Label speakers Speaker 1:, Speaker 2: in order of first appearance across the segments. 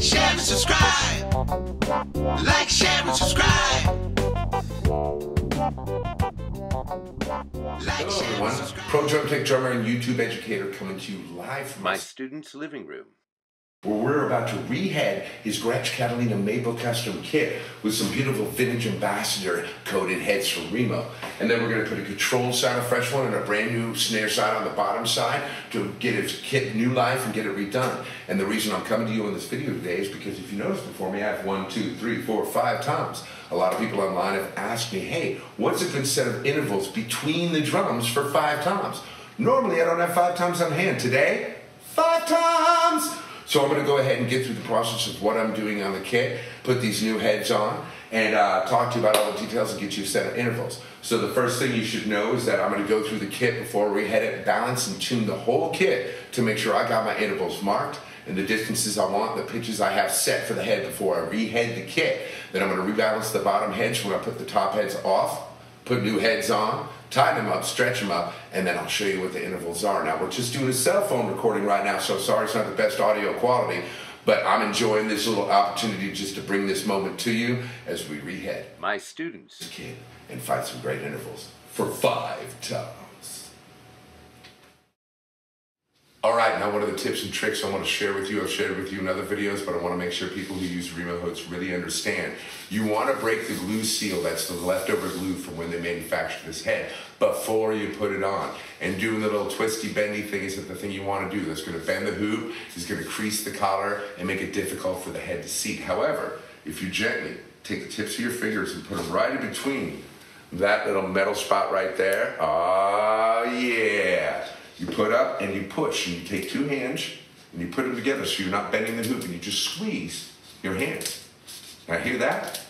Speaker 1: share, and subscribe. Like, share, and subscribe.
Speaker 2: Hello everyone, Pro Drum Tech drummer and YouTube educator coming to you live from
Speaker 3: my student's living room,
Speaker 2: where we're about to rehead his Gretsch Catalina Maple Custom Kit with some beautiful Vintage Ambassador coated heads from Remo. And then we're going to put a controlled side, a fresh one, and a brand new snare side on the bottom side to get his kit new life and get it redone. And the reason I'm coming to you in this video today is because if you noticed before me, I have 1, 2, 3, 4, 5 toms. A lot of people online have asked me, hey, what's a good set of intervals between the drums for 5 toms? Normally I don't have 5 toms on hand. Today, 5 toms! So I'm going to go ahead and get through the process of what I'm doing on the kit, put these new heads on, and talk to you about all the details and get you a set of intervals. So the first thing you should know is that I'm going to go through the kit before we head it, balance and tune the whole kit to make sure I got my intervals marked and the distances I want, the pitches I have set for the head before I rehead the kit. Then I'm going to rebalance the bottom heads when I put the top heads off, put new heads on, tighten them up, stretch them up, and then I'll show you what the intervals are. Now, we're just doing a cell phone recording right now, so sorry it's not the best audio quality, but I'm enjoying this little opportunity just to bring this moment to you as we rehead
Speaker 3: my student's
Speaker 2: kit and find some great intervals for 5 toms. All right, now what are the tips and tricks I want to share with you? I've shared it with you in other videos, but I want to make sure people who use Remo hooks really understand. You want to break the glue seal, that's the leftover glue from when they manufactured this head, before you put it on. And doing the little twisty, bendy thing isn't the thing you want to do. That's going to bend the hoop, it's going to crease the collar, and make it difficult for the head to seat. However, if you gently take the tips of your fingers and put them right in between that little metal spot right there, oh yeah. You put up and you push, and you take 2 hands and you put them together so you're not bending the hoop, and you just squeeze your hands. Now hear that?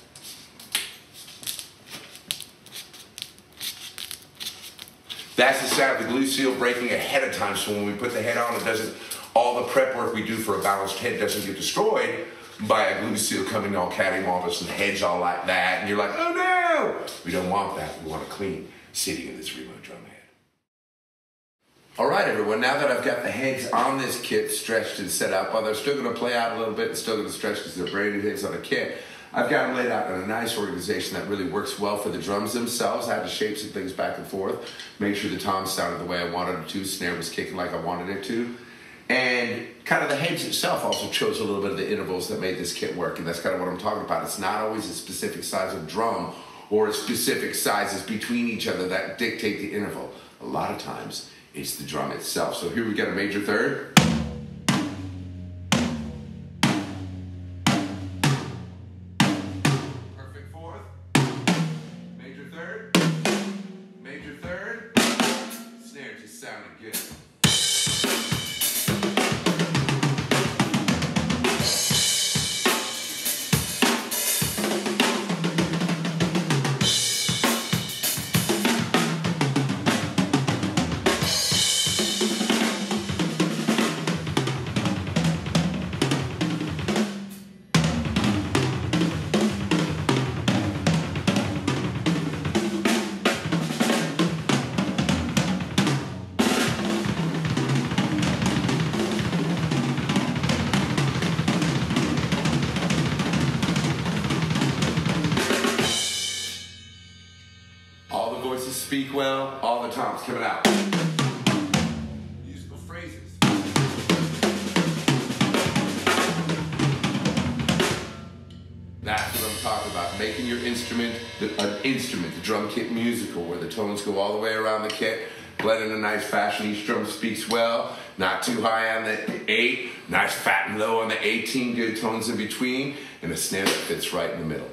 Speaker 2: That's the sound of the glue seal breaking ahead of time, so when we put the head on, it doesn't, all the prep work we do for a balanced head doesn't get destroyed by a glue seal coming all cattywampus and heads all like that, and you're like, oh no! We don't want that. We want a clean sitting in this remote drum head. All right, everyone, now that I've got the heads on this kit stretched and set up, while they're still going to play out a little bit and still going to stretch because they're brand new heads on the kit, I've got them laid out in a nice organization that really works well for the drums themselves. I had to shape some things back and forth, make sure the toms sounded the way I wanted it to, snare was kicking like I wanted it to, and kind of the heads itself also chose a little bit of the intervals that made this kit work, and that's kind of what I'm talking about. It's not always a specific size of drum or specific sizes between each other that dictate the interval. A lot of times, it's the drum itself. So here we got a major third. Perfect fourth. Major third. Major third. Snare just sounded good. All the voices speak well, all the toms coming out. Musical phrases. That's what I'm talking about, making your instrument, the drum kit musical, where the tones go all the way around the kit, blend in a nice fashion. Each drum speaks well, not too high on the 8, nice fat and low on the 18, good tones in between, and a snare that fits right in the middle.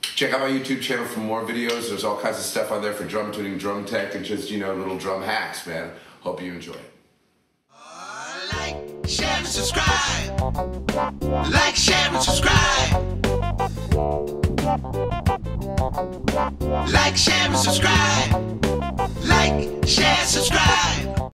Speaker 2: Check out my YouTube channel for more videos. There's all kinds of stuff on there for drum tuning, drum tech, and just, you know, little drum hacks, man. Hope you enjoy it.
Speaker 1: Like, share, and subscribe. Like, share, and subscribe. Like, share, and subscribe. Like, share, subscribe.